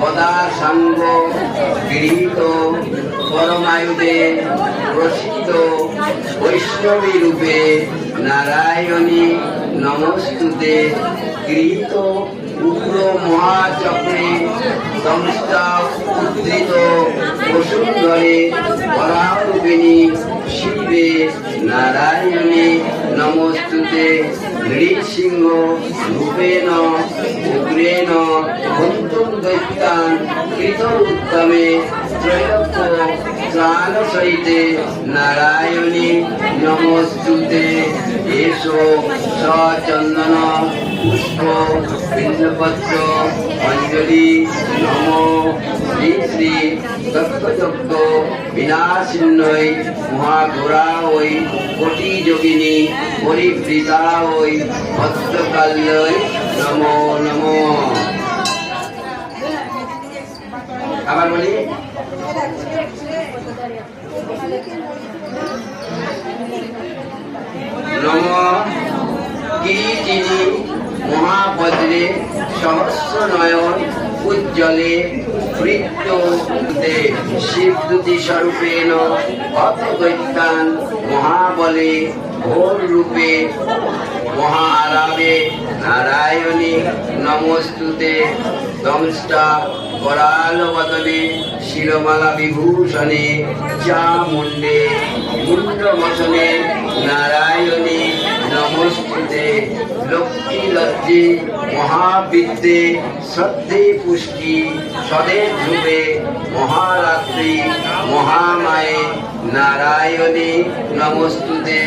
পদাসাঙ্গ গৃহীত পরমায়ুধে প্রসিদ্ধ বৈষ্ণবী রূপে নারায়ণী নমস্তুতে। গৃহীত উগ্র মহাচক্রে দংষ্টা উদ্ধৃত বসুন্ধরে পরারূপিণী শিবে নারায়ণী নমস্তুতে। নৃসিংহ রূপেণ উগ্রেণ হন্তুং দৈত্যান কৃত উত্তমে ত্রৈলোক্য ত্রাণ সহিতে নারায়ণী নমস্তুতে। এসো সচন্দন পুষ্প বিল্লপত্র অঞ্জলি নম শ্রী শ্রী দক্ষযজ্ঞ বিনাশিন্নৈ মহাঘোরাঐ কোটি যোগিনী পরিবৃতাঐ ভদ্রকাল্যৈ নমো নমো। আবার বলি, নম কিরিটিনি মহাবজ্রে সহস্র নয়ন উজ্জ্বলে বৃত্তে শিবদূতি স্বরূপেণ অতদৈত্যান মহাবলে ঘোর রূপে মহারাবে নারায়ণী নমস্তুতে। দংষ্টা করালবদনে শিরমালা বিভূষণে চামুণ্ডে মুণ্ডবসনে নারায়ণী নমস্তুতে। লক্ষ্মী লজ্জে মহাবিদ্যে শ্রদ্ধে পুষ্টি সদে ধ্রুবে মহারাত্রি মহামায়ে নারায়ণী নমস্তুতে।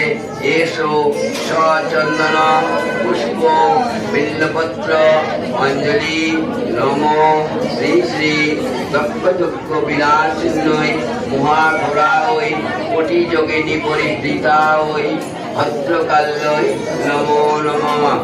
এসো সচন্দন পুষ্প বিল্লপত্র অঞ্জলি নম শ্রী শ্রী দক্ষযজ্ঞ বিনাশিন্নৈ মহাঘোরাঐ কোটি যোগিনী পরিবৃতাঐ ভদ্রকাল্যৈ নমো নমঃ।